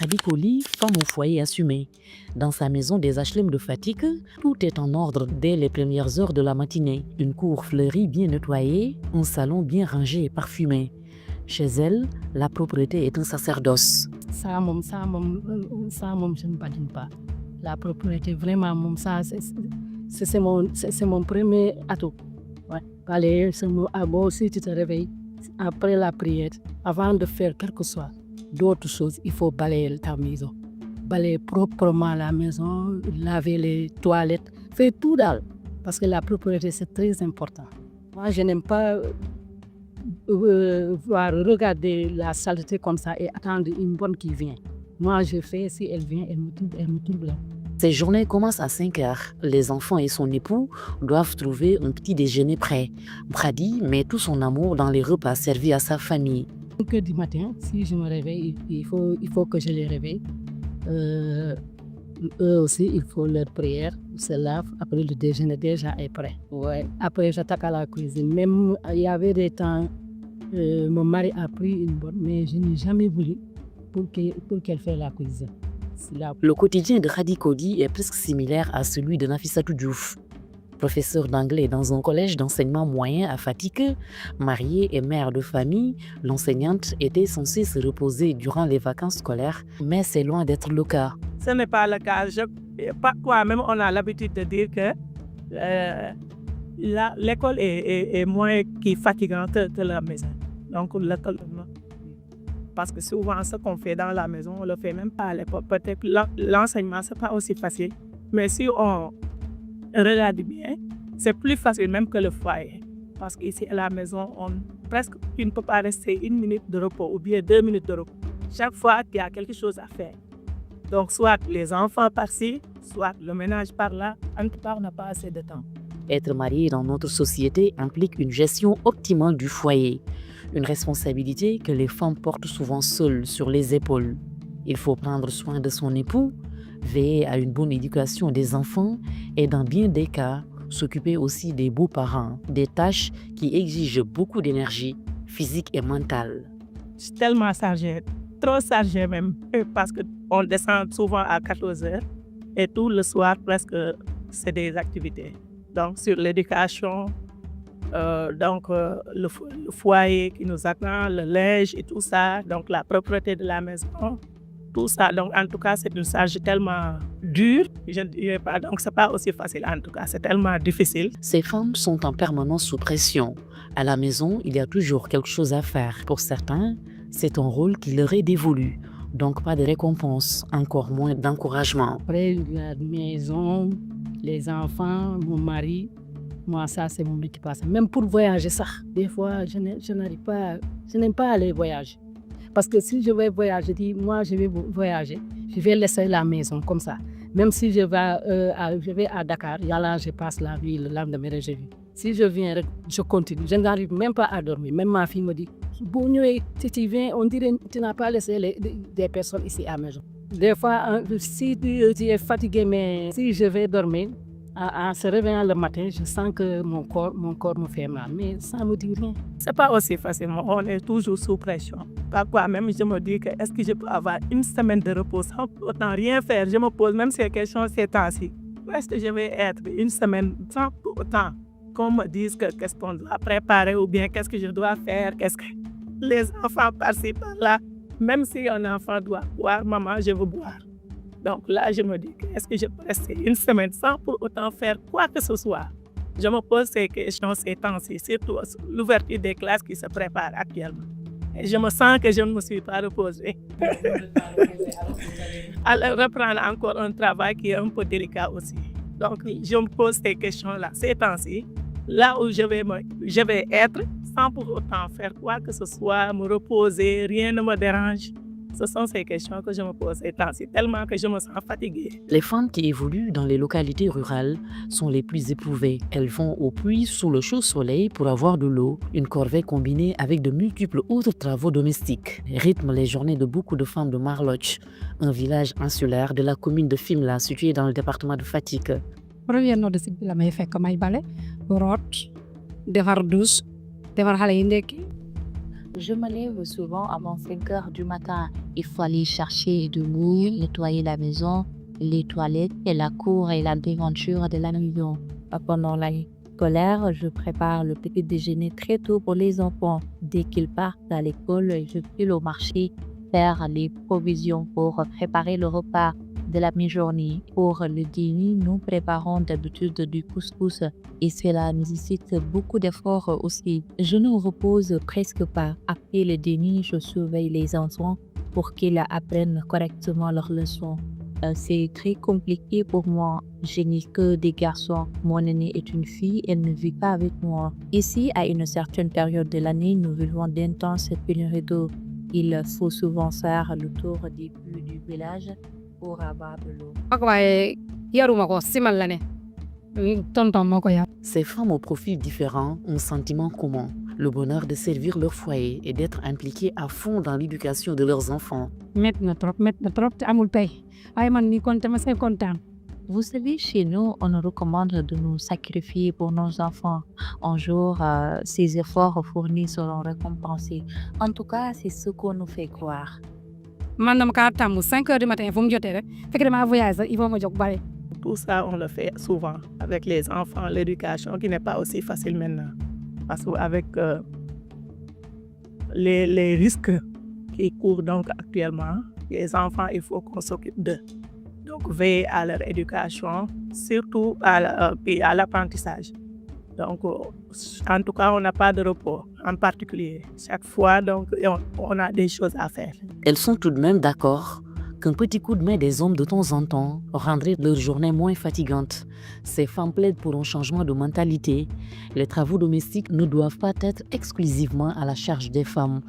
Khady Koli, femme au foyer assumée. Dans sa maison des HLM de Fatick, tout est en ordre dès les premières heures de la matinée. Une cour fleurie bien nettoyée, un salon bien rangé et parfumé. Chez elle, la propreté est un sacerdoce. Ça, je ne badine pas. La propriété, vraiment, c'est mon premier atout. Ouais. Balayer, moi aussi, tu te réveilles après la prière, avant de faire quelque chose d'autres choses, il faut balayer ta maison. Balayer proprement la maison, laver les toilettes, faire tout dalle. Parce que la propriété, c'est très important. Moi, je n'aime pas regarder la saleté comme ça et attendre une bonne qui vient. Moi, je fais, si elle vient, elle me trouble là. Ces journées commencent à 5 heures. Les enfants et son époux doivent trouver un petit déjeuner prêt. Brady met tout son amour dans les repas servis à sa famille. 5 heures du matin, si je me réveille, il faut que je les réveille. Eux aussi, il faut leur prière, se lave. Après, le déjeuner déjà est prêt. Ouais. Après, j'attaque à la cuisine. Même, il y avait des temps, mon mari a pris une bonne, mais je n'ai jamais voulu pour qu'elle fasse la cuisine. Le quotidien de Khady Koli est presque similaire à celui de Nafissatou Diouf. Professeur d'anglais dans un collège d'enseignement moyen à Fatick, mariée et mère de famille, l'enseignante était censée se reposer durant les vacances scolaires, mais c'est loin d'être le cas. Ce n'est pas le cas. Parfois même, on a l'habitude de dire que l'école est moins fatigante que la maison. Donc, l'école, parce que souvent, ce qu'on fait dans la maison, on ne le fait même pas à l'époque. Peut-être que l'enseignement, ce n'est pas aussi facile. Mais si on regarde bien, c'est plus facile même que le foyer. Parce qu'ici, à la maison, tu ne peux pas rester 1 minute de repos ou bien 2 minutes de repos. Chaque fois, il y a quelque chose à faire. Donc, soit les enfants par-ci, soit le ménage par-là. En tout cas, on n'a pas assez de temps. Être marié dans notre société implique une gestion optimale du foyer. Une responsabilité que les femmes portent souvent seules sur les épaules. Il faut prendre soin de son époux, veiller à une bonne éducation des enfants et dans bien des cas, s'occuper aussi des beaux-parents, des tâches qui exigent beaucoup d'énergie physique et mentale. Je suis tellement chargée, trop chargée même, parce qu'on descend souvent à 14 heures et tout le soir presque c'est des activités. Donc sur l'éducation, le foyer qui nous attend, le linge et tout ça, donc la propreté de la maison, tout ça. Donc en tout cas, c'est une charge tellement dure, je ne dirais pas, donc c'est pas aussi facile en tout cas, c'est tellement difficile. Ces femmes sont en permanence sous pression. À la maison, il y a toujours quelque chose à faire. Pour certains, c'est un rôle qui leur est dévolu. Donc pas de récompense, encore moins d'encouragement. Après, la maison, les enfants, mon mari, moi, ça, c'est mon but qui passe. Même pour voyager, ça. Des fois, je n'aime pas aller voyager. Parce que si je vais voyager, je dis, moi, je vais voyager. Je vais laisser la maison comme ça. Même si je vais à Dakar, là, je passe la nuit, le lendemain, je vis. Si je viens, je continue. Je n'arrive même pas à dormir. Même ma fille me dit, bon, si tu viens, on dirait que tu n'as pas laissé des personnes ici à la maison. Des fois, si tu es fatigué, mais si je vais dormir, en se réveillant le matin, je sens que mon corps me fait mal, mais ça ne me dit rien. Ce n'est pas aussi facile, on est toujours sous pression. Parfois même, je me dis que est-ce que je peux avoir 1 semaine de repos sans autant rien faire. Je me pose même ces questions ces temps-ci. Est-ce que je vais être 1 semaine sans pour autant qu'on me dise qu'est-ce qu'on doit préparer ou bien qu'est-ce que je dois faire, qu'est-ce que les enfants par-ci, par-là. Même si un enfant doit boire, maman, je veux boire. Donc là, je me dis, est-ce que je peux rester 1 semaine sans pour autant faire quoi que ce soit? Je me pose ces questions ces temps-ci, surtout l'ouverture des classes qui se prépare actuellement. Et je me sens que je ne me suis pas reposée. Alors, reprendre encore un travail qui est un peu délicat aussi. Donc, je me pose ces questions-là ces temps-ci, là où je vais être sans pour autant faire quoi que ce soit, me reposer, rien ne me dérange. Ce sont ces questions que je me pose ces temps-ci, tellement que je me sens fatiguée. Les femmes qui évoluent dans les localités rurales sont les plus éprouvées. Elles vont au puits sous le chaud soleil pour avoir de l'eau, une corvée combinée avec de multiples autres travaux domestiques. Rythment les journées de beaucoup de femmes de Marloch, un village insulaire de la commune de Fimela, situé dans le département de Fatick. Première note de la may fekk may bale root defar douche defar xale yi ndekki. Je me lève souvent avant 5 heures du matin. Il faut aller chercher de l'eau, nettoyer la maison, les toilettes et la cour et la devanture de la maison. Pendant l'année scolaire, je prépare le petit déjeuner très tôt pour les enfants. Dès qu'ils partent à l'école, je file au marché faire les provisions pour préparer le repas de la mi-journée. Pour le dîner, nous préparons d'habitude du couscous et cela nécessite beaucoup d'efforts aussi. Je ne repose presque pas. Après le dîner, je surveille les enfants pour qu'ils apprennent correctement leurs leçons. C'est très compliqué pour moi. Je n'ai que des garçons. Mon aîné est une fille, elle ne vit pas avec moi. Ici, à une certaine période de l'année, nous vivons d'intenses pénuries d'eau. Il faut souvent faire le tour des puits du village pour avoir de l'eau. ak waaye yaruma ko simal la ne tonton moo ko yar. Ces femmes aux profils différents ont un sentiment commun, le bonheur de servir leur foyer et d'être impliquées à fond dans l'éducation de leurs enfants. métti na trop te amul pay waaye man mii kontaan ma see kontaan. Vous savez, chez nous, on nous recommande de nous sacrifier pour nos enfants. Un jour, ces efforts fournis seront récompensés. En tout cas, c'est ce qu'on nous fait croire. man dama kaa tàmm 5 heures du matin fu mu jotee rek fekk damaa voyage sax il faut ma jóg bale. Tout ça, on le fait souvent avec les enfants, l'éducation qui n'est pas aussi facile maintenant. Parce qu'avec les risques qui courent donc actuellement, les enfants, il faut qu'on s'occupe d'eux. Donc, veiller à leur éducation, surtout à l'apprentissage. Donc, en tout cas, on n'a pas de repos en particulier. Chaque fois, donc, on a des choses à faire. Elles sont tout de même d'accord qu'un petit coup de main des hommes de temps en temps rendrait leur journée moins fatigante. Ces femmes plaident pour un changement de mentalité. Les travaux domestiques ne doivent pas être exclusivement à la charge des femmes.